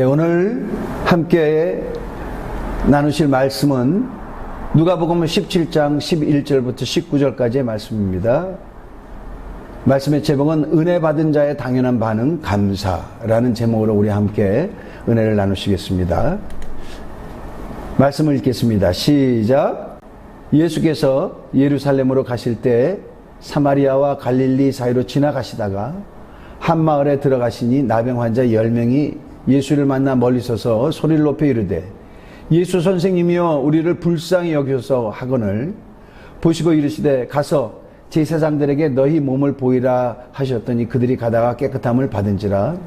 오늘 함께 나누실 말씀은 누가복음 17장 11절부터 19절까지의 말씀입니다. 말씀의 제목은 은혜 받은 자의 당연한 반응 감사라는 제목으로 우리 함께 은혜를 나누시겠습니다. 말씀을 읽겠습니다. 시작. 예수께서 예루살렘으로 가실 때 사마리아와 갈릴리 사이로 지나가시다가 한 마을에 들어가시니 나병 환자 10명이 예수를 만나 멀리 서서 소리를 높여 이르되 예수 선생님이여 우리를 불쌍히 여기소서 하거늘 보시고 이르시되 가서 제사장들에게 너희 몸을 보이라 하셨더니 그들이 가다가 깨끗함을 받은지라.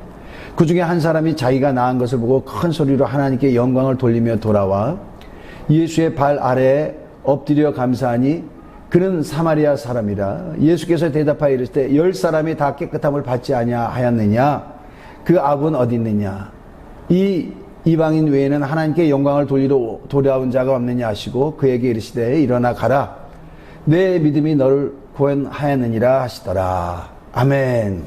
그 중에 한 사람이 자기가 나은 것을 보고 큰 소리로 하나님께 영광을 돌리며 돌아와 예수의 발 아래에 엎드려 감사하니 그는 사마리아 사람이라. 예수께서 대답하여 이르시되 10사람이 다 깨끗함을 받지 아니하였느냐? 그 악은 어디 있느냐? 이 이방인 외에는 하나님께 영광을 돌리러 돌아온 자가 없느냐 하시고 그에게 이르시되 일어나 가라. 내 믿음이 너를 구원하였느니라 하시더라. 아멘.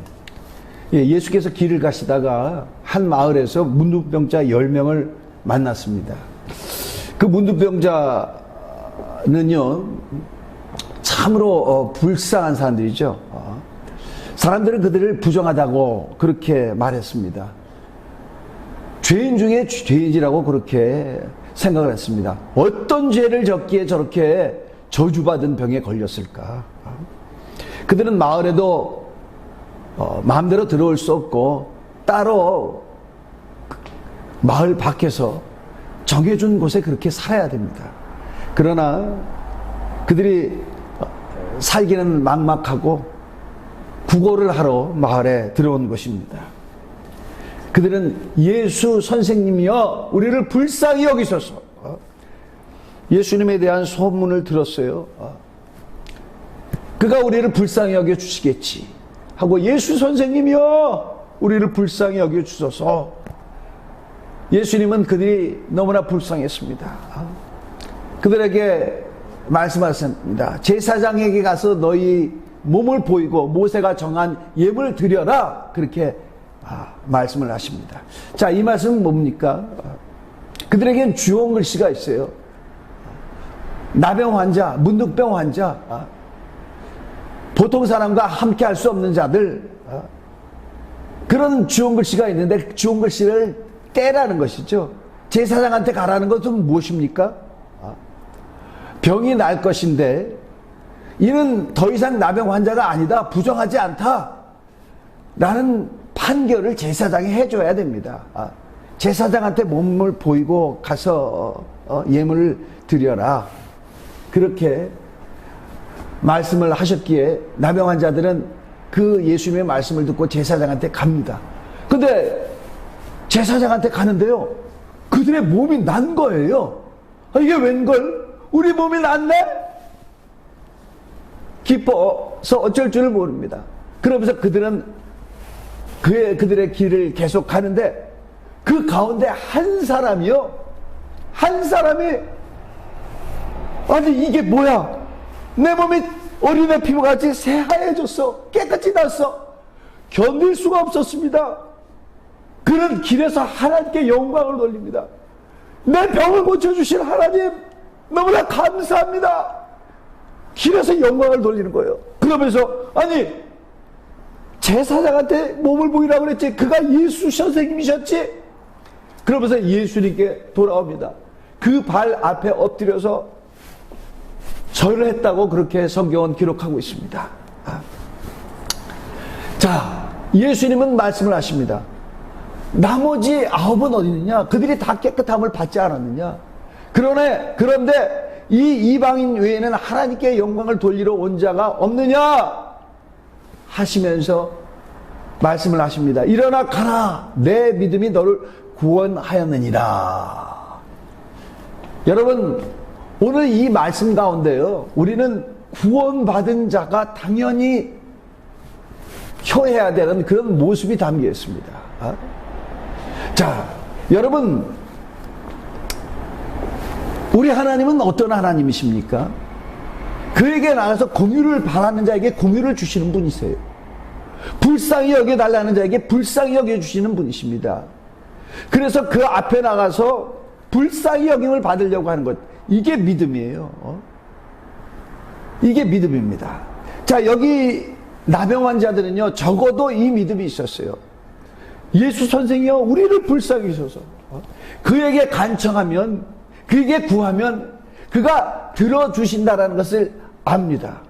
예수께서 길을 가시다가 한 마을에서 문둥병자 10명을 만났습니다. 그 문둥병자는요 참으로 불쌍한 사람들이죠. 사람들은 그들을 부정하다고 그렇게 말했습니다. 죄인 중에 죄인이라고 그렇게 생각을 했습니다. 어떤 죄를 졌기에 저렇게 저주받은 병에 걸렸을까? 그들은 마을에도 마음대로 들어올 수 없고 따로 마을 밖에서 정해준 곳에 그렇게 살아야 됩니다. 그러나 그들이 살기는 막막하고 구걸을 하러 마을에 들어온 것입니다. 그들은 예수 선생님이여 우리를 불쌍히 여기소서. 예수님에 대한 소문을 들었어요. 그가 우리를 불쌍히 여겨주시겠지 하고 예수 선생님이여 우리를 불쌍히 여겨주소서. 예수님은 그들이 너무나 불쌍했습니다. 그들에게 말씀하셨습니다. 제사장에게 가서 너희 몸을 보이고 모세가 정한 예물을 드려라. 그렇게 말씀을 하십니다. 자, 이 말씀은 뭡니까? 그들에겐 주홍 글씨가 있어요. 나병 환자, 문둥병 환자, 보통 사람과 함께 할 수 없는 자들, 그런 주홍 글씨가 있는데 주홍 글씨를 떼라는 것이죠. 제사장한테 가라는 것은 무엇입니까? 병이 날 것인데 이는 더 이상 나병 환자가 아니다, 부정하지 않다 라는 판결을 제사장이 해줘야 됩니다. 제사장한테 몸을 보이고 가서 예물을 드려라 그렇게 말씀을 하셨기에 나병 환자들은 그 예수님의 말씀을 듣고 제사장한테 갑니다. 근데 제사장한테 가는데요 그들의 몸이 난 거예요. 이게 웬걸? 우리 몸이 낫네? 기뻐서 어쩔 줄을 모릅니다. 그러면서 그들은 그들의 길을 계속 가는데 그 가운데 한 사람이 아니 이게 뭐야? 내 몸이 어린애 피부같이 새하얘졌어. 깨끗이 났어. 견딜 수가 없었습니다. 그는 길에서 하나님께 영광을 돌립니다. 내 병을 고쳐주신 하나님 너무나 감사합니다. 길에서 영광을 돌리는 거예요. 그러면서 아니 제사장한테 몸을 보이라고 그랬지 그가 예수 선생님이셨지? 그러면서 예수님께 돌아옵니다. 그 발 앞에 엎드려서 절을 했다고 그렇게 성경은 기록하고 있습니다. 자, 예수님은 말씀을 하십니다. 나머지 9은 어디 있느냐? 그들이 다 깨끗함을 받지 않았느냐? 그런데 이 이방인 외에는 하나님께 영광을 돌리러 온 자가 없느냐? 하시면서 말씀을 하십니다. 일어나 가라. 내 믿음이 너를 구원하였느니라. 여러분, 오늘 이 말씀 가운데요, 우리는 구원받은 자가 당연히 효해야 되는 그런 모습이 담겨 있습니다. 자, 여러분, 우리 하나님은 어떤 하나님이십니까? 그에게 나가서 공유를 바라는 자에게 공유를 주시는 분이세요. 불쌍히 여겨달라는 자에게 불쌍히 여겨주시는 분이십니다. 그래서 그 앞에 나가서 불쌍히 여김을 받으려고 하는 것. 이게 믿음이에요. 이게 믿음입니다. 자, 여기 나병 환자들은요, 적어도 이 믿음이 있었어요. 예수 선생이여, 우리를 불쌍히 여기소서. 그에게 간청하면, 그에게 구하면 그가 들어주신다라는 것을 압니다.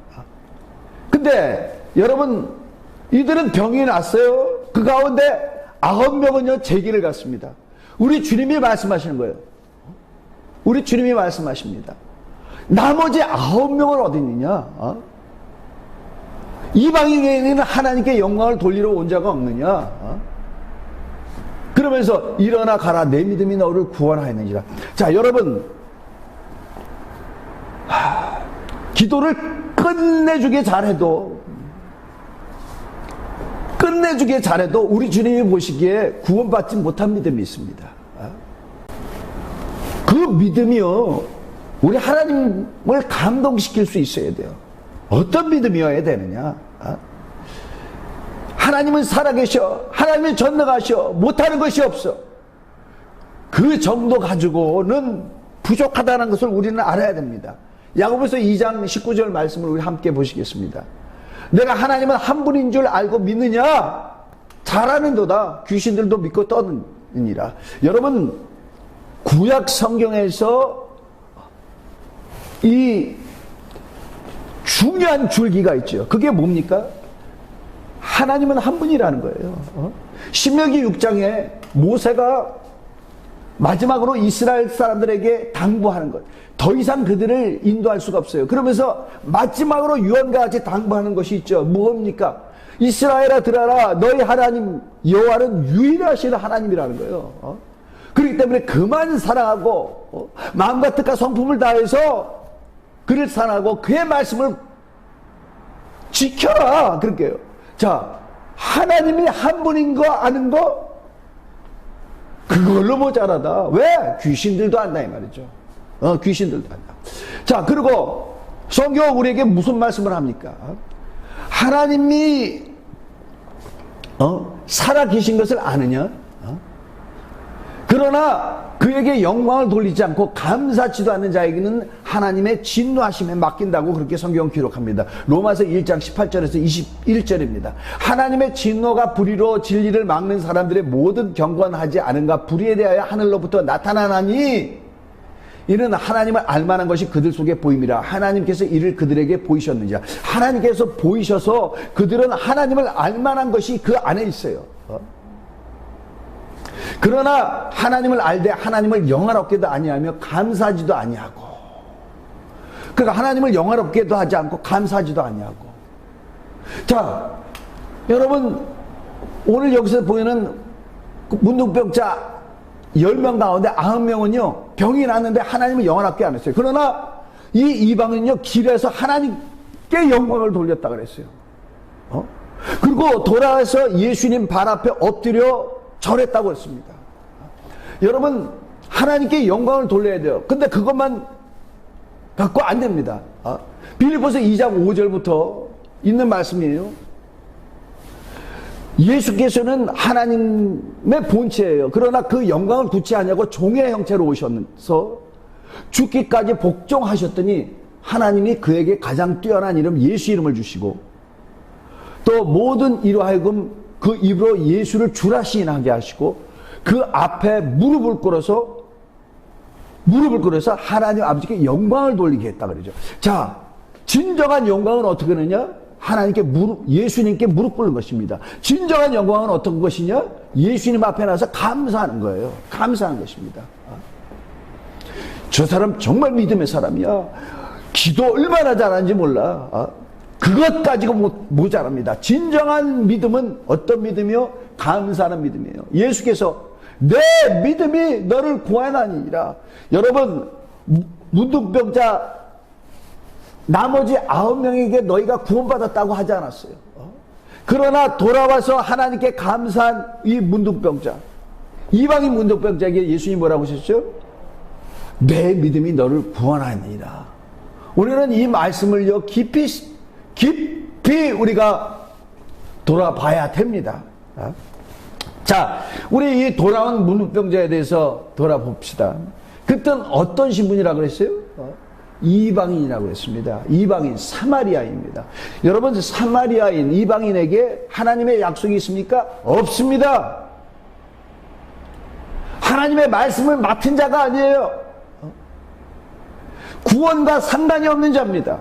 근데 여러분, 이들은 병이 났어요. 그 가운데 9명은요 제기를 갔습니다. 우리 주님이 말씀하시는 거예요. 우리 주님이 말씀하십니다. 나머지 9명은 어디 있느냐? 이방인에게는 하나님께 영광을 돌리러 온 자가 없느냐? 그러면서 일어나 가라, 내 믿음이 너를 구원하였느니라. 자, 여러분, 기도를 끝내주게 잘해도 우리 주님이 보시기에 구원받지 못한 믿음이 있습니다. 그 믿음이요, 우리 하나님을 감동시킬 수 있어야 돼요. 어떤 믿음이어야 되느냐? 하나님은 살아계셔, 하나님은 전능하셔, 못하는 것이 없어. 그 정도 가지고는 부족하다는 것을 우리는 알아야 됩니다. 야고보서 2장 19절 말씀을 우리 함께 보시겠습니다. 내가 하나님은 한 분인 줄 알고 믿느냐? 잘하는도다. 귀신들도 믿고 떠느니라. 여러분, 구약 성경에서 이 중요한 줄기가 있죠. 그게 뭡니까? 하나님은 한 분이라는 거예요. 신명기 6장에 모세가 마지막으로 이스라엘 사람들에게 당부하는 것. 더 이상 그들을 인도할 수가 없어요. 그러면서 마지막으로 유언과 같이 당부하는 것이 있죠. 뭡니까? 이스라엘아 들어라. 너희 하나님 여호와는 유일하신 하나님이라는 거예요. 그렇기 때문에 그만 사랑하고 마음과 뜻과 성품을 다해서 그를 사랑하고 그의 말씀을 지켜라. 그럴게요. 자, 하나님이 한 분인 거 아는 거 그걸로 모자라다. 왜? 귀신들도 안다 이 말이죠. 귀신들도 안다. 자, 그리고 성경 우리에게 무슨 말씀을 합니까? 하나님이 살아 계신 것을 아느냐? 그러나 그에게 영광을 돌리지 않고 감사치도 않는 자에게는 하나님의 진노하심에 맡긴다고 그렇게 성경은 기록합니다. 로마서 1장 18절에서 21절입니다. 하나님의 진노가 불의로 진리를 막는 사람들의 모든 경건하지 않은가 불의에 대하여 하늘로부터 나타나나니 이는 하나님을 알만한 것이 그들 속에 보임이라. 하나님께서 이를 그들에게 보이셨느니라. 하나님께서 보이셔서 그들은 하나님을 알만한 것이 그 안에 있어요. 그러나 하나님을 알되 하나님을 영화롭게도 아니하며 감사하지도 아니하고, 그러니까 하나님을 영화롭게도 하지 않고 감사하지도 아니하고. 자, 여러분, 오늘 여기서 보이는 문둥병자 10명 가운데 9명은요 병이 났는데 하나님을 영화롭게 안 했어요. 그러나 이 이방은요 길에서 하나님께 영광을 돌렸다 그랬어요. 그리고 돌아와서 예수님 발 앞에 엎드려 절했다고 했습니다. 여러분, 하나님께 영광을 돌려야 돼요. 근데 그것만 갖고 안 됩니다. 빌립보서 2장 5절부터 있는 말씀이에요. 예수께서는 하나님의 본체예요. 그러나 그 영광을 굳지 않냐고 종의 형체로 오셔서 죽기까지 복종하셨더니 하나님이 그에게 가장 뛰어난 이름 예수 이름을 주시고 또 모든 이로 하여금 그 입으로 예수를 주라 시인하게 하시고 그 앞에 무릎을 꿇어서 하나님 아버지께 영광을 돌리게 했다 그러죠. 자, 진정한 영광은 어떻게 하느냐? 하나님께 예수님께 무릎 꿇는 것입니다. 진정한 영광은 어떤 것이냐? 예수님 앞에 나서 감사하는 거예요. 감사하는 것입니다. 저 사람 정말 믿음의 사람이야. 기도 얼마나 잘하는지 몰라. 그것 가지고 모자랍니다. 진정한 믿음은 어떤 믿음이요? 감사하는 믿음이에요. 예수께서 내 믿음이 너를 구원하니라. 여러분, 문둥병자 나머지 9명에게 너희가 구원받았다고 하지 않았어요. 그러나 돌아와서 하나님께 감사한 이 문둥병자, 이방인 문둥병자에게 예수님이 뭐라고 하셨죠? 내 믿음이 너를 구원하니라. 우리는 이 말씀을요 깊이 우리가 돌아봐야 됩니다. 자, 우리 이 돌아온 문둥병자에 대해서 돌아봅시다. 그때는 어떤 신분이라고 그랬어요? 이방인이라고 했습니다. 이방인, 사마리아입니다. 여러분, 사마리아인, 이방인에게 하나님의 약속이 있습니까? 없습니다. 하나님의 말씀을 맡은 자가 아니에요. 구원과 상관이 없는 자입니다.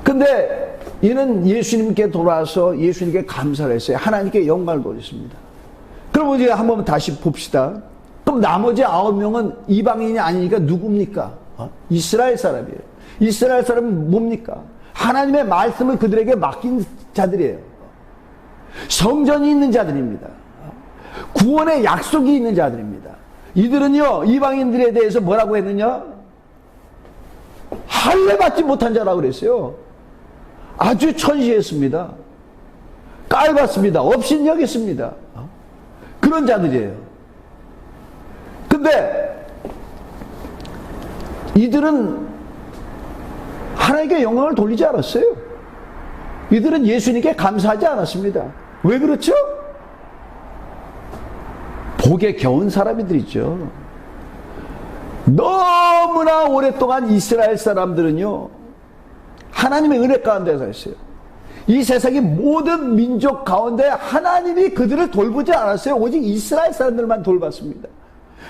근데 이는 예수님께 돌아와서 예수님께 감사를 했어요. 하나님께 영광을 돌렸습니다. 그럼 우리가 한번 다시 봅시다. 그럼 나머지 9명은 이방인이 아니니까 누굽니까? 이스라엘 사람이에요. 이스라엘 사람은 뭡니까? 하나님의 말씀을 그들에게 맡긴 자들이에요. 성전이 있는 자들입니다. 구원의 약속이 있는 자들입니다. 이들은요, 이방인들에 대해서 뭐라고 했느냐? 할례 받지 못한 자라고 그랬어요. 아주 천시했습니다. 깔봤습니다. 없인 여겼습니다. 그런 자들이에요. 근데 이들은 하나님께 영광을 돌리지 않았어요. 이들은 예수님께 감사하지 않았습니다. 왜 그렇죠? 복에 겨운 사람들이죠. 너무나 오랫동안 이스라엘 사람들은요, 하나님의 은혜 가운데서 했어요. 이 세상의 모든 민족 가운데 하나님이 그들을 돌보지 않았어요. 오직 이스라엘 사람들만 돌봤습니다.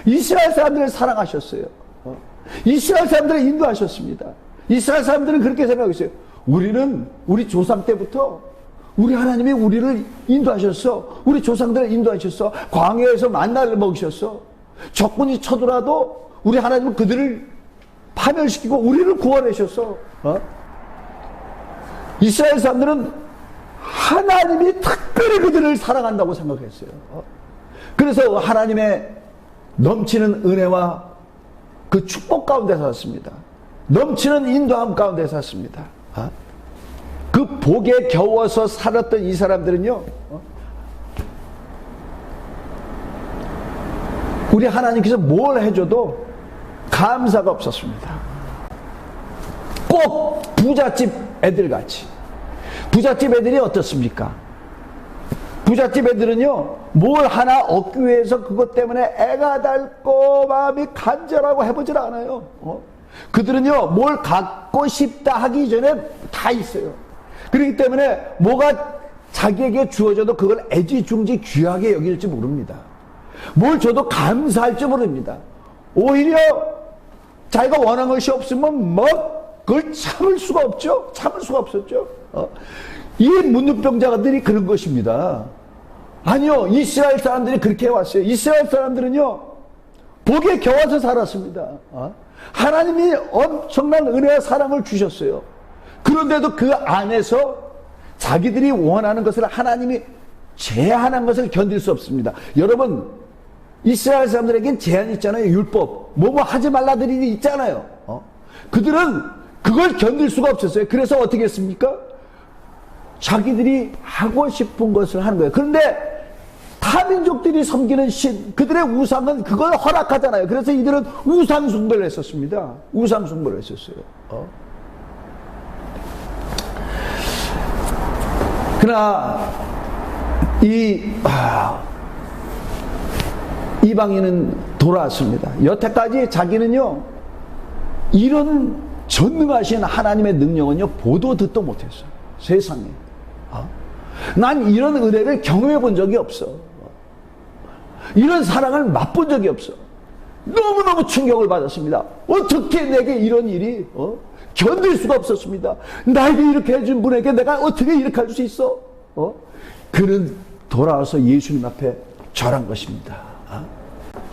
이스라엘 사람들을 사랑하셨어요. 이스라엘 사람들을 인도하셨습니다. 이스라엘 사람들은 그렇게 생각했어요. 우리는 우리 조상 때부터 우리 하나님이 우리를 인도하셨어. 우리 조상들을 인도하셨어. 광야에서 만나를 먹이셨어. 적군이 쳐들어도 우리 하나님은 그들을 파멸시키고 우리를 구원하셨어. 이스라엘 사람들은 하나님이 특별히 그들을 사랑한다고 생각했어요. 그래서 하나님의 넘치는 은혜와 그 축복 가운데 살았습니다. 넘치는 인도함 가운데 살았습니다. 그 복에 겨워서 살았던 이 사람들은요, 우리 하나님께서 뭘 해줘도 감사가 없었습니다. 꼭 부잣집 애들같이. 부잣집 애들이 어떻습니까? 부잣집 애들은요, 뭘 하나 얻기 위해서 그것 때문에 애가 닳고 마음이 간절하고 해보질 않아요. 그들은요, 뭘 갖고 싶다 하기 전에 다 있어요. 그렇기 때문에 뭐가 자기에게 주어져도 그걸 애지중지 귀하게 여길 줄 모릅니다. 뭘 줘도 감사할 줄 모릅니다. 오히려 자기가 원한 것이 없으면 그걸 참을 수가 없죠. 참을 수가 없었죠. 이 문둥병자들이 그런 것입니다. 아니요, 이스라엘 사람들이 그렇게 해왔어요. 이스라엘 사람들은요, 복에 겨워서 살았습니다. 하나님이 엄청난 은혜와 사랑을 주셨어요. 그런데도 그 안에서 자기들이 원하는 것을 하나님이 제한한 것을 견딜 수 없습니다. 여러분, 이스라엘 사람들에겐 제한이 있잖아요. 율법. 뭐뭐 하지 말라들이 있잖아요. 그들은 그걸 견딜 수가 없었어요. 그래서 어떻게 했습니까? 자기들이 하고 싶은 것을 하는 거예요. 그런데 타민족들이 섬기는 신, 그들의 우상은 그걸 허락하잖아요. 그래서 이들은 우상 숭배를 했었습니다. 우상 숭배를 했었어요. 그러나 이방인은 돌아왔습니다. 여태까지 자기는요, 이런 전능하신 하나님의 능력은요, 보도 듣도 못했어요. 세상에. 난 이런 은혜를 경험해 본 적이 없어. 이런 사랑을 맛본 적이 없어. 너무너무 충격을 받았습니다. 어떻게 내게 이런 일이 견딜 수가 없었습니다. 나에게 이렇게 해준 분에게 내가 어떻게 이렇게 할 수 있어? 그는 돌아와서 예수님 앞에 절한 것입니다.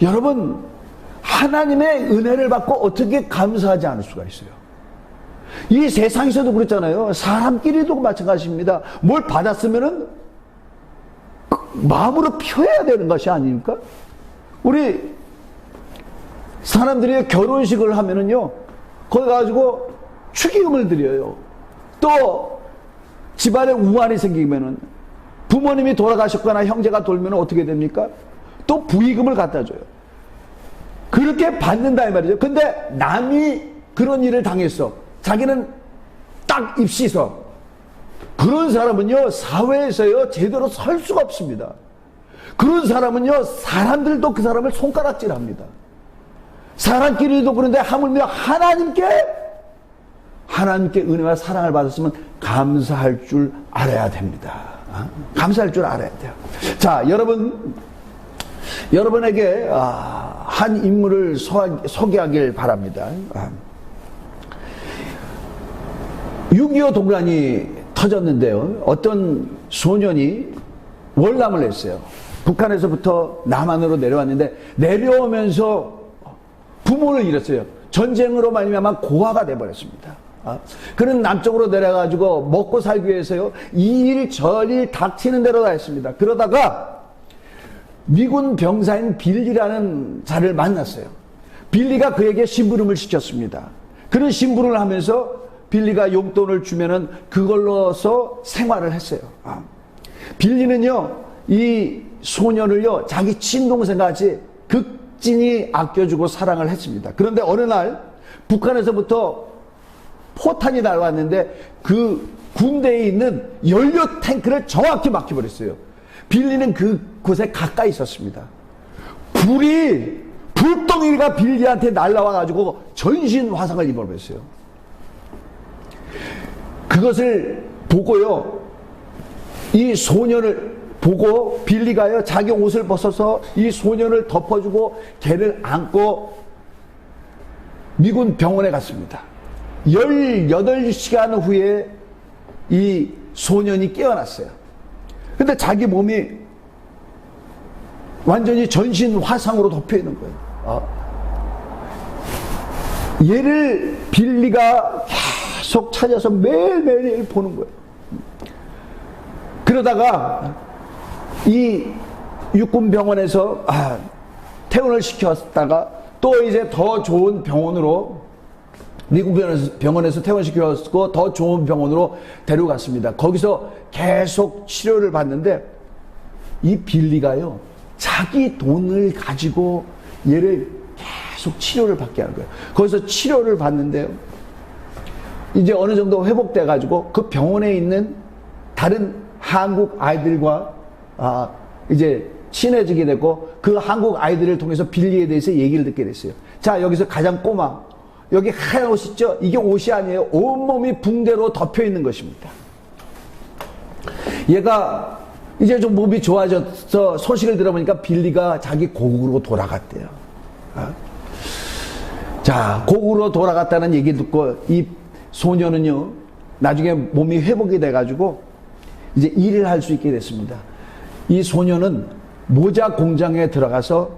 여러분, 하나님의 은혜를 받고 어떻게 감사하지 않을 수가 있어요? 이 세상에서도 그렇잖아요. 사람끼리도 마찬가지입니다. 뭘 받았으면은 마음으로 표해야 되는 것이 아닙니까? 우리 사람들이 결혼식을 하면은요, 거기 가지고 축의금을 드려요. 또 집안에 우환이 생기면은, 부모님이 돌아가셨거나 형제가 돌면 어떻게 됩니까? 또 부의금을 갖다 줘요. 그렇게 받는다 이 말이죠. 근데 남이 그런 일을 당했어. 자기는 딱 입시서. 그런 사람은요, 사회에서요, 제대로 설 수가 없습니다. 그런 사람은요, 사람들도 그 사람을 손가락질합니다. 사람끼리도 그런데 하물며 하나님께 은혜와 사랑을 받았으면 감사할 줄 알아야 됩니다. 감사할 줄 알아야 돼요. 자, 여러분에게 한 인물을 소개하길 바랍니다. 6.25 동란이 터졌는데요. 어떤 소년이 월남을 했어요. 북한에서부터 남한으로 내려왔는데 내려오면서 부모를 잃었어요. 전쟁으로 말미암아 고아가 돼버렸습니다. 그는 남쪽으로 내려가지고 먹고 살기 위해서요, 이일 저일 닥치는 대로 다 했습니다. 그러다가 미군 병사인 빌리라는 자를 만났어요. 빌리가 그에게 심부름을 시켰습니다. 그런 심부름을 하면서 빌리가 용돈을 주면은 그걸로서 생활을 했어요. 빌리는요, 이 소년을요, 자기 친동생 같이 극진히 아껴주고 사랑을 했습니다. 그런데 어느 날 북한에서부터 포탄이 날아왔는데 그 군대에 있는 연료 탱크를 정확히 막혀버렸어요. 빌리는 그곳에 가까이 있었습니다. 불덩이가 빌리한테 날아와가지고 전신 화상을 입어버렸어요. 그것을 보고요, 이 소년을 보고 빌리가요, 자기 옷을 벗어서 이 소년을 덮어주고 걔를 안고 미군 병원에 갔습니다. 18시간 후에 이 소년이 깨어났어요. 근데 자기 몸이 완전히 전신 화상으로 덮여 있는 거예요. 얘를 빌리가 계속 찾아서 매일매일 보는 거예요. 그러다가 이 육군병원에서 퇴원을 시켰다가 또 이제 더 좋은 병원으로, 미국 병원에서 퇴원시켰고 더 좋은 병원으로 데려갔습니다. 거기서 계속 치료를 받는데 이 빌리가요, 자기 돈을 가지고 얘를 계속 치료를 받게 하는 거예요. 거기서 치료를 받는데요, 이제 어느 정도 회복돼 가지고 그 병원에 있는 다른 한국 아이들과 이제 친해지게 됐고, 그 한국 아이들을 통해서 빌리에 대해서 얘기를 듣게 됐어요. 자, 여기서 가장 꼬마, 여기 하얀 옷 있죠? 이게 옷이 아니에요. 온몸이 붕대로 덮여 있는 것입니다. 얘가 이제 좀 몸이 좋아져서 소식을 들어보니까 빌리가 자기 고국으로 돌아갔대요. 자, 고국으로 돌아갔다는 얘기 듣고 이 소녀는요, 나중에 몸이 회복이 돼가지고 이제 일을 할 수 있게 됐습니다. 이 소녀는 모자 공장에 들어가서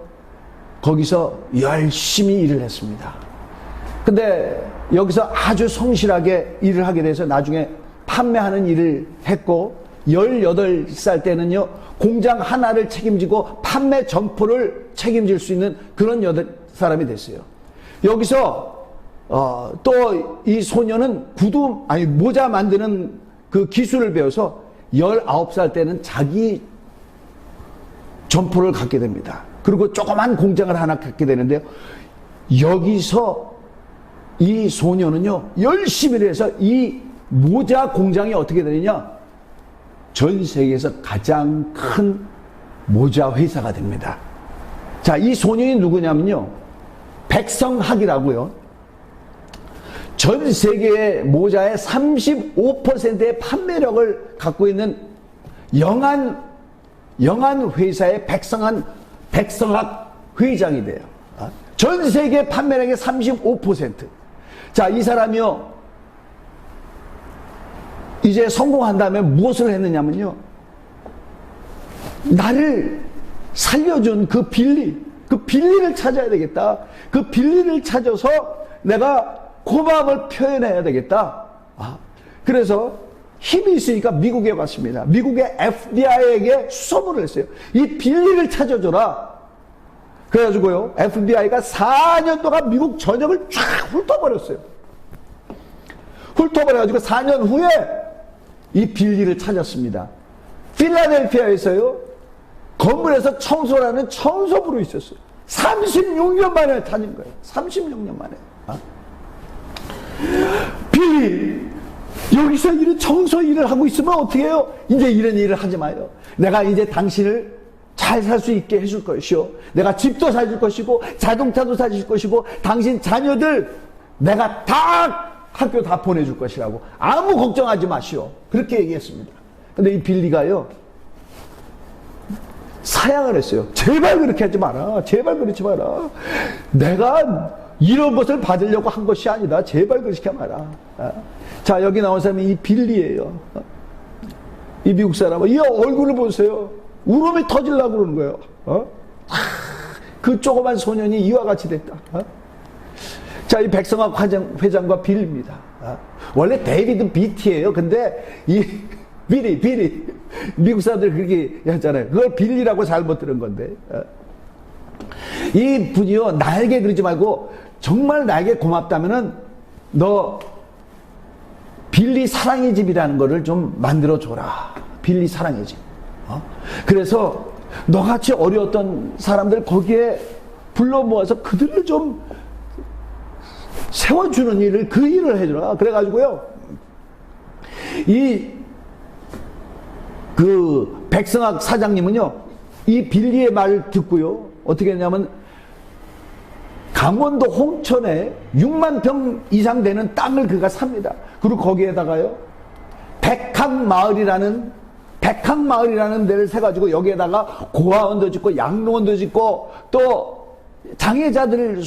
거기서 열심히 일을 했습니다. 근데 여기서 아주 성실하게 일을 하게 돼서 나중에 판매하는 일을 했고, 18살 때는요, 공장 하나를 책임지고 판매 점포를 책임질 수 있는 그런 사람이 됐어요. 여기서 또 이 소녀는 모자 만드는 그 기술을 배워서 19살 때는 자기 점포를 갖게 됩니다. 그리고 조그만 공장을 하나 갖게 되는데요, 여기서 이 소녀는요, 열심히 해서 이 모자 공장이 어떻게 되느냐, 전 세계에서 가장 큰 모자 회사가 됩니다. 자, 이 소년이 누구냐면요, 백성학이라고요. 전 세계의 모자의 35%의 판매력을 갖고 있는 영한 회사의 백성학 회장이 돼요. 전 세계 판매량의 35%. 자, 이 사람이요, 이제 성공한 다음에 무엇을 했느냐면요, 나를 살려준 그 빌리를 찾아야 되겠다. 그 빌리를 찾아서 내가 고마움을 표현해야 되겠다. 그래서 힘이 있으니까 미국에 왔습니다. 미국의 FBI에게 수소문을 했어요. 이 빌리를 찾아줘라. 그래가지고요, FBI가 4년 동안 미국 전역을 쫙 훑어버렸어요. 훑어버려가지고 4년 후에 이 빌리를 찾았습니다. 필라델피아에서요, 건물에서 청소를 하는 청소부로 있었어요. 36년 만에 찾은 거예요. 36년 만에. 빌리, 여기서 이런 청소 일을 하고 있으면 어떻게 해요? 이제 이런 일을 하지 마요. 내가 이제 당신을 잘 살 수 있게 해줄 것이요. 내가 집도 사줄 것이고 자동차도 사줄 것이고 당신 자녀들 내가 다 학교 다 보내줄 것이라고 아무 걱정하지 마시오. 그렇게 얘기했습니다. 근데 이 빌리가요 사양을 했어요. 제발 그렇게 하지 마라. 제발 그렇지 마라. 내가 이런 것을 받으려고 한 것이 아니다. 제발 그렇게 하지 마라. 자, 여기 나온 사람이 이 빌리예요. 이 미국 사람은 이 얼굴을 보세요. 울음이 터지려고 그러는 거예요. 그 조그만 소년이 이와 같이 됐다. 자, 이 백성학 회장과 빌리입니다. 원래 데이비드 비티예요. 근데 이 빌리 미국 사람들 그렇게 하잖아요. 그걸 빌리라고 잘못 들은 건데. 이 분이요 나에게 그러지 말고 정말 나에게 고맙다면은 너 빌리 사랑의 집이라는 거를 좀 만들어 줘라. 빌리 사랑의 집. 그래서 너같이 어려웠던 사람들 거기에 불러 모아서 그들을 좀 세워주는 일을 그 일을 해주라. 그래가지고요 그 백성학 사장님은요 이 빌리의 말을 듣고요 어떻게 했냐면 강원도 홍천에 6만 평 이상 되는 땅을 그가 삽니다. 그리고 거기에다가요 백학마을이라는 데를 세가지고 여기에다가 고아원도 짓고 양로원도 짓고 또 장애자들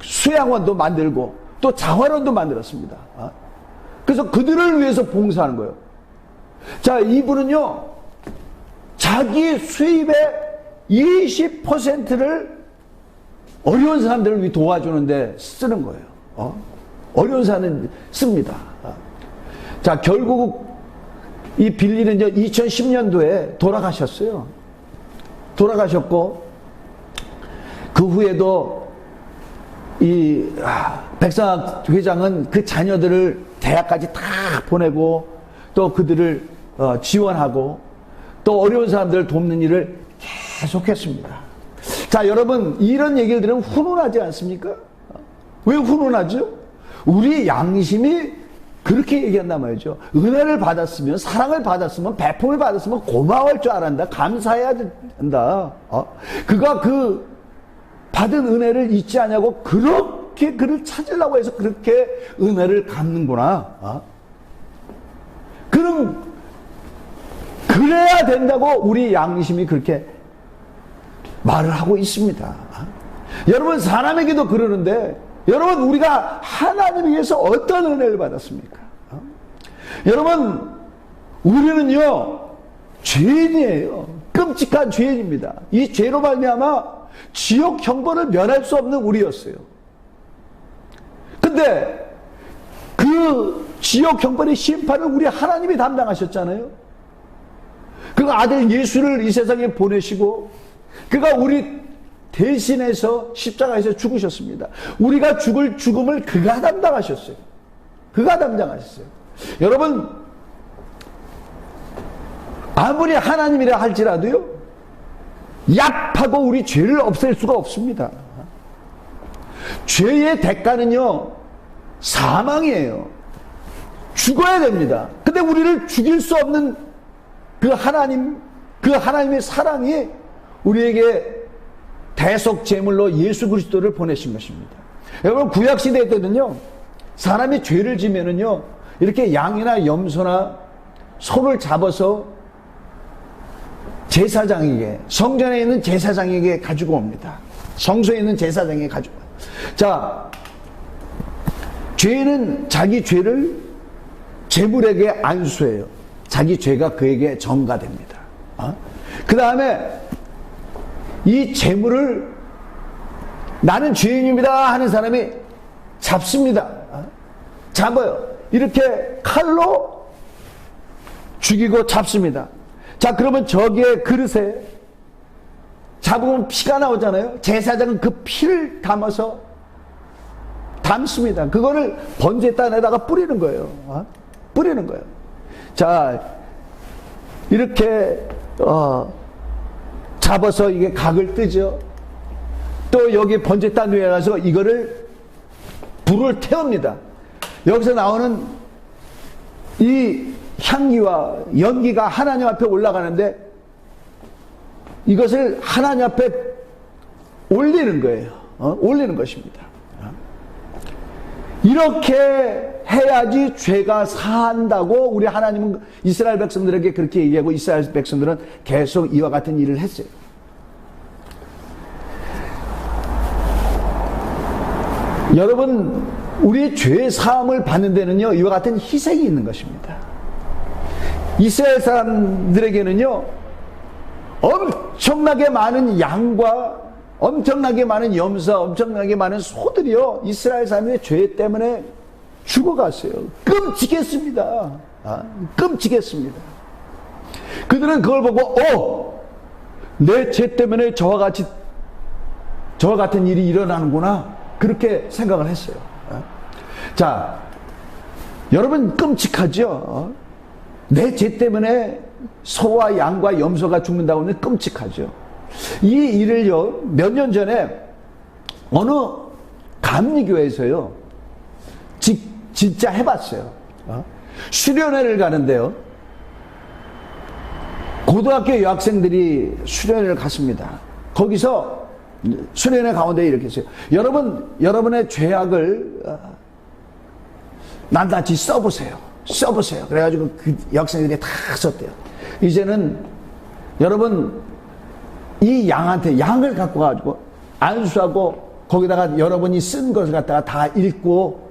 수양원도 만들고 또 자활원도 만들었습니다. 그래서 그들을 위해서 봉사하는 거예요. 자, 이분은요 자기 수입의 20%를 어려운 사람들을 위해 도와주는데 쓰는 거예요. 어려운 사람은 씁니다. 자, 결국 이 빌리는 2010년도에 돌아가셨어요. 돌아가셨고 그 후에도 이 백성학 회장은 그 자녀들을 대학까지 다 보내고 또 그들을 지원하고 또 어려운 사람들을 돕는 일을 계속했습니다. 자, 여러분 이런 얘기를 들으면 훈훈하지 않습니까? 왜 훈훈하죠? 우리 양심이 그렇게 얘기한단 말이죠. 은혜를 받았으면, 사랑을 받았으면, 배품을 받았으면 고마워할 줄 알았다. 감사해야 된다. 그가 그 받은 은혜를 잊지 않냐고 그렇게 그를 찾으려고 해서 그렇게 은혜를 갚는구나. 그래야 된다고 우리 양심이 그렇게 말을 하고 있습니다. 여러분 사람에게도 그러는데 여러분 우리가 하나님에 의해서 어떤 은혜를 받았습니까? 여러분 우리는요 죄인이에요. 끔찍한 죄인입니다. 이 죄로 말미암아 지옥 형벌을 면할 수 없는 우리였어요. 근데 그 지옥 형벌의 심판을 우리 하나님이 담당하셨잖아요. 그가 아들 예수를 이 세상에 보내시고 그가 우리 대신해서 십자가에서 죽으셨습니다. 우리가 죽을 죽음을 그가 담당하셨어요. 그가 담당하셨어요. 여러분 아무리 하나님이라 할지라도요 약하고 우리 죄를 없앨 수가 없습니다. 죄의 대가는요 사망이에요. 죽어야 됩니다. 근데 우리를 죽일 수 없는 그 하나님의 사랑이 우리에게 대속 제물로 예수 그리스도를 보내신 것입니다. 여러분 구약 시대 때는요 사람이 죄를 지면은요 이렇게 양이나 염소나 소를 잡아서 제사장에게, 성전에 있는 제사장에게 가지고 옵니다. 성소에 있는 제사장에게 가지고 와요. 자, 죄는 자기 죄를 제물에게 안수해요. 자기 죄가 그에게 전가됩니다. 그 다음에 이 제물을 나는 죄인입니다 하는 사람이 잡습니다. 잡아요. 이렇게 칼로 죽이고 잡습니다. 자, 그러면 저기에 그릇에 잡으면 피가 나오잖아요. 제사장은 그 피를 담아서 담습니다. 그거를 번제단에다가 뿌리는 거예요. 뿌리는 거예요. 자, 이렇게 잡아서 이게 각을 뜨죠. 또 여기 번제단 위에 가서 이거를 불을 태웁니다. 여기서 나오는 이 향기와 연기가 하나님 앞에 올라가는데 이것을 하나님 앞에 올리는 거예요. 올리는 것입니다. 이렇게 해야지 죄가 사한다고 우리 하나님은 이스라엘 백성들에게 그렇게 얘기하고, 이스라엘 백성들은 계속 이와 같은 일을 했어요. 여러분, 우리의 죄 사함을 받는 데는요, 이와 같은 희생이 있는 것입니다. 이스라엘 사람들에게는요, 엄청나게 많은 양과 엄청나게 많은 염소, 엄청나게 많은 소들이요, 이스라엘 사람의 죄 때문에 죽어갔어요. 끔찍했습니다. 끔찍했습니다. 그들은 그걸 보고, 내 죄 때문에 저와 같은 일이 일어나는구나, 그렇게 생각을 했어요. 자, 여러분, 끔찍하죠? 내 죄 때문에 소와 양과 염소가 죽는다고 하면 끔찍하죠. 이 일을요, 몇 년 전에 어느 감리교회에서요, 진짜 해봤어요. 수련회를 가는데요, 고등학교 여학생들이 수련회를 갔습니다. 거기서 수련회 가운데 이렇게 했어요. 여러분의 죄악을 낱낱이 써보세요. 그래가지고 그 여학생들이 다 썼대요. 이제는 여러분, 이 양을 갖고 가지고 안수하고, 거기다가 여러분이 쓴 것을 갖다가 다 읽고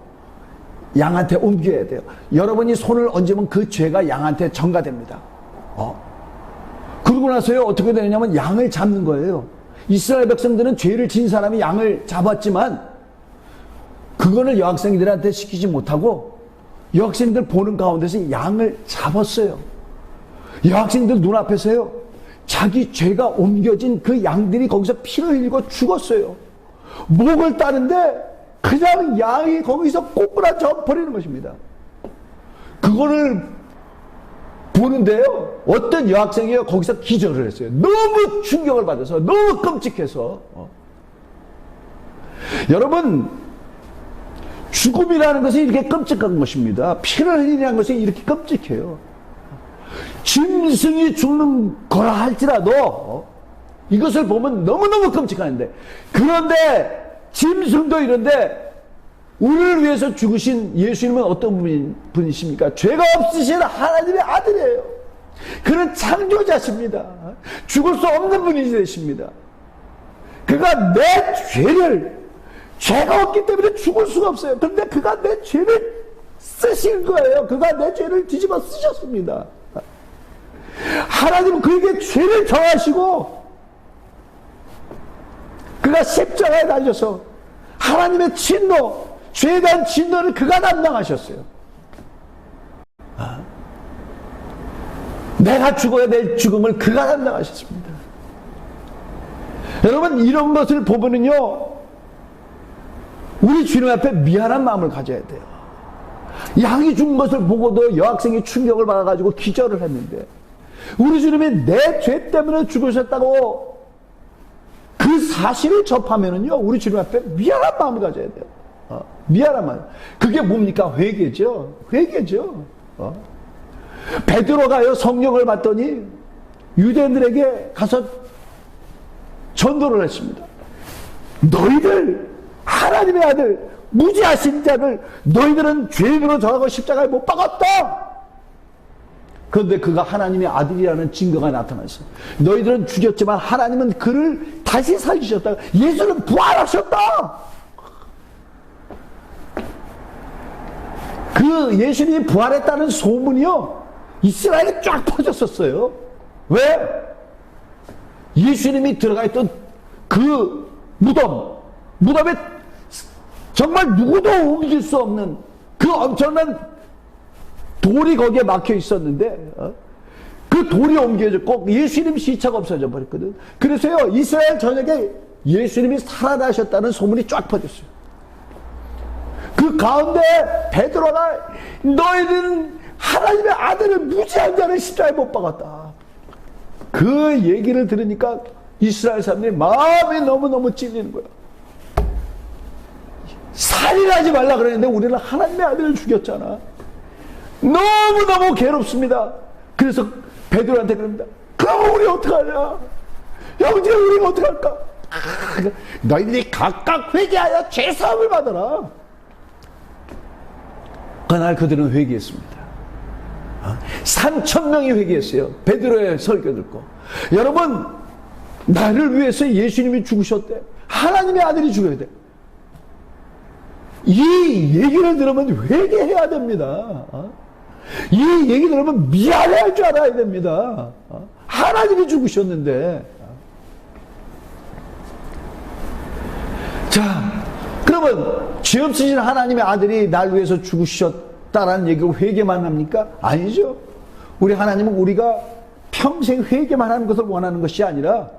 양한테 옮겨야 돼요. 여러분이 손을 얹으면 그 죄가 양한테 전가됩니다. 그러고 나서요, 어떻게 되느냐면 양을 잡는 거예요. 이스라엘 백성들은 죄를 진 사람이 양을 잡았지만 그거를 여학생들한테 시키지 못하고 여학생들 보는 가운데서 양을 잡았어요. 여학생들 눈앞에서요, 자기 죄가 옮겨진 그 양들이 거기서 피를 흘리고 죽었어요. 목을 따는데 그냥 양이 거기서 꼬꾸라져 버리는 것입니다. 그거를 보는데요, 어떤 여학생이 거기서 기절을 했어요. 너무 충격을 받아서, 너무 끔찍해서. 여러분, 죽음이라는 것이 이렇게 끔찍한 것입니다. 피를 흘리는 것이 이렇게 끔찍해요. 짐승이 죽는 거라 할지라도 이것을 보면 너무너무 끔찍한데, 그런데 짐승도 이런데 우리를 위해서 죽으신 예수님은 어떤 분이십니까? 죄가 없으신 하나님의 아들이에요. 그는 창조자십니다. 죽을 수 없는 분이 되십니다. 그가 내 죄가 없기 때문에 죽을 수가 없어요. 그런데 그가 내 죄를 쓰신 거예요. 그가 내 죄를 뒤집어 쓰셨습니다. 하나님은 그에게 죄를 정하시고 그가 십자가에 달려서 하나님의 진노, 죄에 대한 진노를 그가 담당하셨어요. 내가 죽어야 될 죽음을 그가 담당하셨습니다. 여러분, 이런 것을 보면은요, 우리 주님 앞에 미안한 마음을 가져야 돼요. 양이 죽은 것을 보고도 여학생이 충격을 받아가지고 기절을 했는데, 우리 주님이 내 죄 때문에 죽으셨다고 그 사실을 접하면은요, 우리 주님 앞에 미안한 마음을 가져야 돼요. 미안한 마음. 그게 뭡니까? 회개죠. 베드로가요, 성령을 받더니 유대인들에게 가서 전도를 했습니다. 너희들, 하나님의 아들, 무지하신 자들, 너희들은 죄인으로 정하고 십자가에 못 박았다. 그런데 그가 하나님의 아들이라는 증거가 나타났어요. 너희들은 죽였지만 하나님은 그를 다시 살리셨다. 예수는 부활하셨다. 그 예수님이 부활했다는 소문이요, 이스라엘에 쫙 퍼졌었어요. 왜? 예수님이 들어가 있던 그 무덤에 정말 누구도 옮길 수 없는 그 엄청난 돌이 거기에 막혀 있었는데, 그 돌이 옮겨졌고 예수님 시체가 없어져 버렸거든. 그래서요, 이스라엘 전역에 예수님이 살아나셨다는 소문이 쫙 퍼졌어요. 그 가운데 베드로가 너희들은 하나님의 아들을, 무지한 자를 십자가에 못 박았다. 그 얘기를 들으니까 이스라엘 사람들이 마음이 너무너무 찔리는 거야. 살인하지 말라 그랬는데 우리는 하나님의 아들을 죽였잖아. 너무너무 괴롭습니다. 그래서 베드로한테 그럽니다. 그럼 우리 어떡하냐? 형제 우리가 어떡할까? 너희들이 각각 회개하여 죄사함을 받아라. 그날 그들은 회개했습니다. 3,000명이 회개했어요. 베드로의 설교 듣고. 여러분, 나를 위해서 예수님이 죽으셨대. 하나님의 아들이 죽어야 돼. 이 얘기를 들으면 회개해야 됩니다. 이 얘기 들으면 미안해할 줄 알아야 됩니다. 하나님이 죽으셨는데. 자, 그러면 죄 없으신 하나님의 아들이 날 위해서 죽으셨다라는 얘기로 회개만 합니까? 아니죠. 우리 하나님은 우리가 평생 회개만 하는 것을 원하는 것이 아니라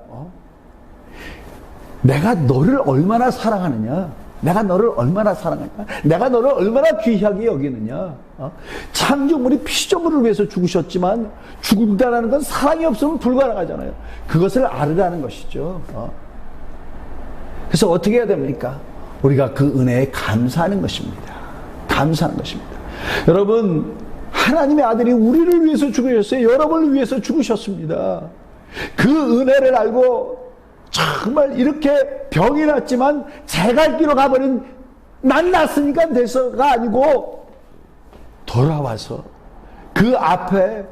내가 너를 얼마나 사랑하느냐, 내가 너를 얼마나 사랑하냐, 내가 너를 얼마나 귀하게 여기느냐. 창조물이 피조물을 위해서 죽으셨지만 죽는다는 건 사랑이 없으면 불가능하잖아요. 그것을 알으라는 것이죠. 그래서 어떻게 해야 됩니까? 우리가 그 은혜에 감사하는 것입니다. 감사하는 것입니다. 여러분, 하나님의 아들이 우리를 위해서 죽으셨어요. 여러분을 위해서 죽으셨습니다. 그 은혜를 알고 정말 이렇게 병이 났지만 제 갈 길로 가버린 난 났으니까 돼서가 아니고 돌아와서 그 앞에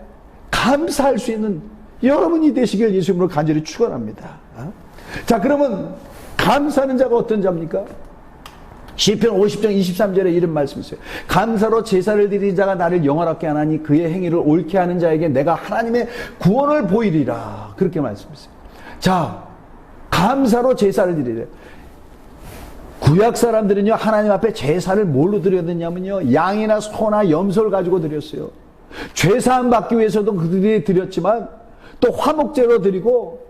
감사할 수 있는 여러분이 되시길 예수님으로 간절히 축원합니다. 자, 그러면 감사하는 자가 어떤 자입니까? 시편 50장 23절에 이런 말씀이 있어요. 감사로 제사를 드리는 자가 나를 영원하게 하나니 그의 행위를 옳게 하는 자에게 내가 하나님의 구원을 보이리라. 그렇게 말씀했어요. 자, 감사로 제사를 드리래. 구약 사람들은요, 하나님 앞에 제사를 뭘로 드렸느냐면요, 양이나 소나 염소를 가지고 드렸어요. 죄사함 받기 위해서도 그들이 드렸지만 또 화목제로 드리고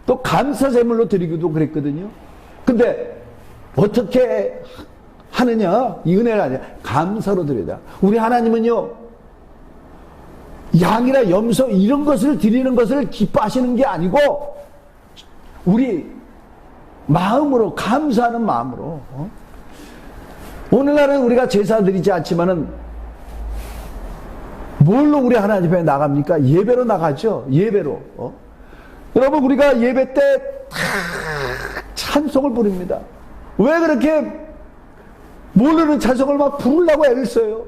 또 감사제물로 드리기도 그랬거든요. 근데 어떻게 하느냐? 이 은혜가 아니라 감사로 드리다. 우리 하나님은요, 양이나 염소 이런 것을 드리는 것을 기뻐하시는 게 아니고 우리 마음으로, 감사하는 마음으로. 오늘날은 우리가 제사 드리지 않지만은 뭘로 우리 하나님 앞에 나갑니까? 예배로 나가죠. 예배로. 여러분, 우리가 예배 때 찬송을 부릅니다. 왜 그렇게 모르는 찬송을 막 부르려고 애를 써요?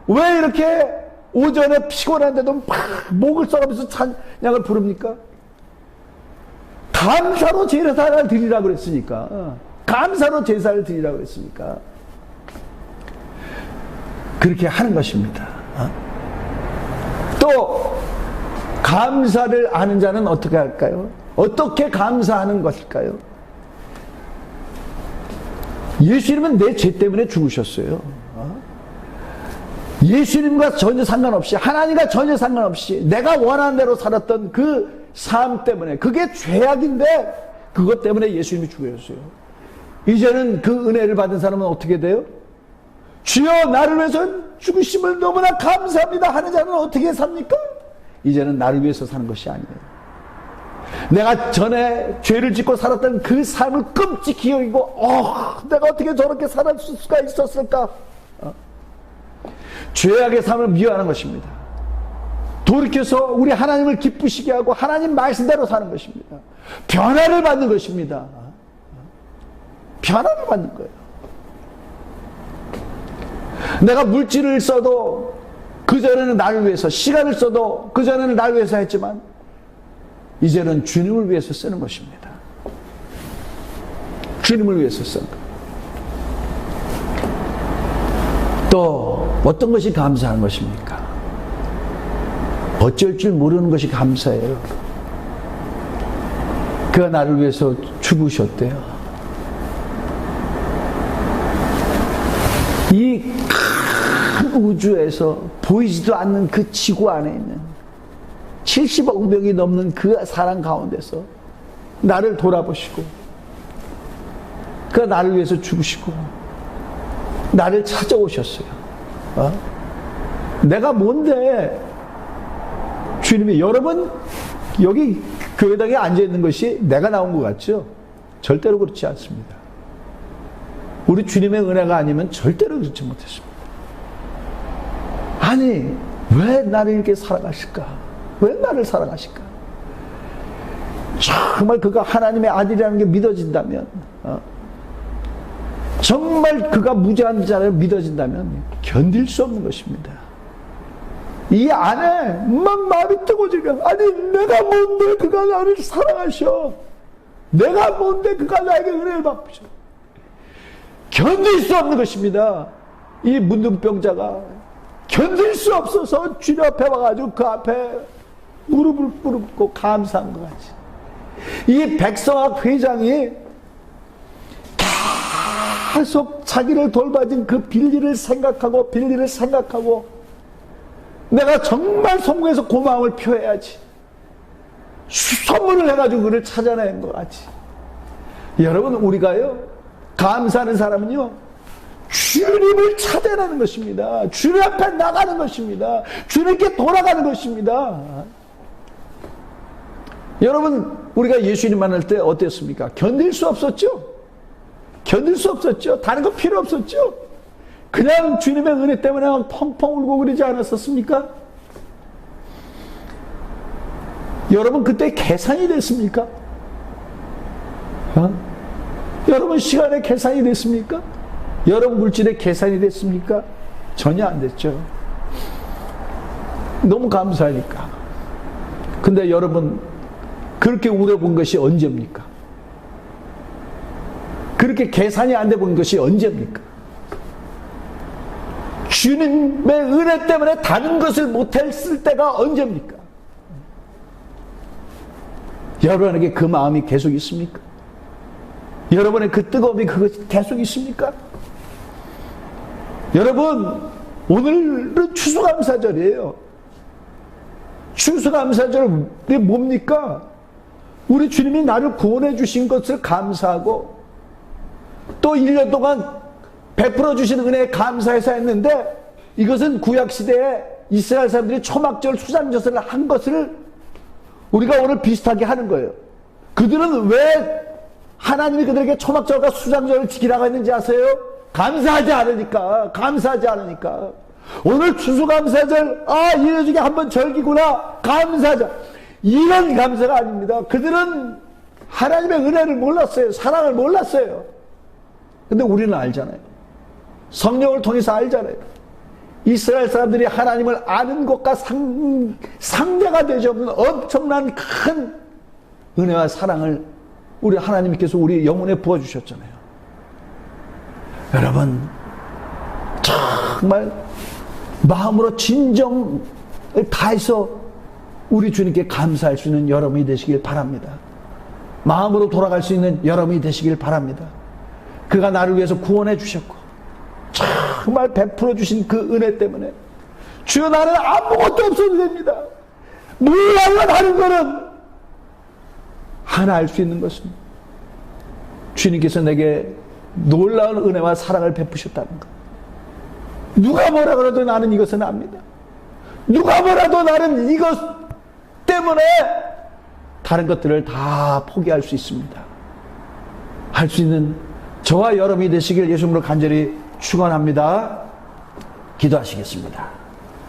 왜 이렇게 오전에 피곤한데도 막 목을 써가면서 찬양을 부릅니까? 감사로 제사를 드리라고 그랬으니까. 감사로 제사를 드리라고 그랬으니까. 그렇게 하는 것입니다. 또 감사를 아는 자는 어떻게 할까요? 어떻게 감사하는 것일까요? 예수님은 내 죄 때문에 죽으셨어요. 예수님과 전혀 상관없이, 하나님과 전혀 상관없이 내가 원하는 대로 살았던 그 삶 때문에, 그게 죄악인데 그것 때문에 예수님이 죽으셨어요. 이제는 그 은혜를 받은 사람은 어떻게 돼요? 주여 나를 위해서 죽으심을 너무나 감사합니다 하는 자는 어떻게 삽니까? 이제는 나를 위해서 사는 것이 아니에요. 내가 전에 죄를 짓고 살았던 그 삶을 끔찍히 여기고 내가 어떻게 저렇게 살았을 수가 있었을까? 죄악의 삶을 미워하는 것입니다. 돌이켜서 우리 하나님을 기쁘시게 하고 하나님 말씀대로 사는 것입니다. 변화를 받는 것입니다. 변화를 받는 거예요. 내가 물질을 써도 그전에는 나를 위해서, 시간을 써도 그전에는 나를 위해서 했지만 이제는 주님을 위해서 쓰는 것입니다. 주님을 위해서 쓰는 것. 또 어떤 것이 감사한 것입니까? 어쩔 줄 모르는 것이 감사해요. 그가 나를 위해서 죽으셨대요. 이 큰 우주에서 보이지도 않는 그 지구 안에 있는 70억 명이 넘는 그 사람 가운데서 나를 돌아보시고 그가 나를 위해서 죽으시고 나를 찾아오셨어요. 내가 뭔데? 주님이, 여러분 여기 교회당에 앉아있는 것이 내가 나온 것 같죠? 절대로 그렇지 않습니다. 우리 주님의 은혜가 아니면 절대로 그렇지 못했습니다. 아니, 왜 나를 이렇게 사랑하실까? 왜 나를 사랑하실까? 정말 그가 하나님의 아들이라는 게 믿어진다면, 정말 그가 무죄한 자를 믿어진다면 견딜 수 없는 것입니다. 이 안에 막 마음이 뜨거워지니까, 아니 내가 뭔데 그가 나를 사랑하셔, 내가 뭔데 그가 나에게 은혜를 베푸셔. 견딜 수 없는 것입니다. 이 문둥병자가 견딜 수 없어서 주님 앞에 와가지고 그 앞에 무릎을 꿇고 감사한 것 같이, 이 백성학 회장이 계속 자기를 돌봐준 그 빌리를 생각하고 내가 정말 성공해서 고마움을 표해야지, 선물을 해가지고 그를 찾아낸 것 같이. 여러분, 우리가요, 감사하는 사람은요, 주님을 찾아내는 것입니다. 주님 앞에 나가는 것입니다. 주님께 돌아가는 것입니다. 여러분, 우리가 예수님 만날 때 어땠습니까? 견딜 수 없었죠? 견딜 수 없었죠? 다른 거 필요 없었죠? 그냥 주님의 은혜 때문에 펑펑 울고 그러지 않았었습니까? 여러분, 그때 계산이 됐습니까? 여러분, 시간의 계산이 됐습니까? 여러분, 물질의 계산이 됐습니까? 전혀 안 됐죠. 너무 감사하니까. 근데 여러분, 그렇게 울어본 것이 언제입니까? 그렇게 계산이 안 돼 본 것이 언제입니까? 주님의 은혜 때문에 다른 것을 못했을 때가 언제입니까? 여러분에게 그 마음이 계속 있습니까? 여러분의 그 뜨거움이 그것이 계속 있습니까? 여러분, 오늘은 추수감사절이에요. 추수감사절이 뭡니까? 우리 주님이 나를 구원해 주신 것을 감사하고, 또 1년 동안 베풀어 주신 은혜에 감사해서 했는데, 이것은 구약시대에 이스라엘 사람들이 초막절 수장젓을 한 것을 우리가 오늘 비슷하게 하는 거예요. 그들은 왜 하나님이 그들에게 초막절과 수장절을 지키라고 했는지 아세요? 감사하지 않으니까. 오늘 추수감사절, 1년 중에 한 번 절기구나, 감사하자, 이런 감사가 아닙니다. 그들은 하나님의 은혜를 몰랐어요. 사랑을 몰랐어요. 근데 우리는 알잖아요. 성령을 통해서 알잖아요. 이스라엘 사람들이 하나님을 아는 것과 상대가 되지 없는 엄청난 큰 은혜와 사랑을 우리 하나님께서 우리 영혼에 부어주셨잖아요. 여러분, 정말 마음으로 진정을 다해서 우리 주님께 감사할 수 있는 여러분이 되시길 바랍니다. 마음으로 돌아갈 수 있는 여러분이 되시길 바랍니다. 그가 나를 위해서 구원해 주셨고 정말 베풀어 주신 그 은혜 때문에, 주여 나는 아무것도 없어도 됩니다. 몰라요. 다른 거는 하나 알 수 있는 것은 주님께서 내게 놀라운 은혜와 사랑을 베푸셨다는 것. 누가 뭐라 그래도 나는 이것은 압니다. 누가 뭐라도 나는 이것 때문에 다른 것들을 다 포기할 수 있습니다. 할 수 있는 저와 여러분이 되시길 예수님으로 간절히 축원합니다. 기도하시겠습니다.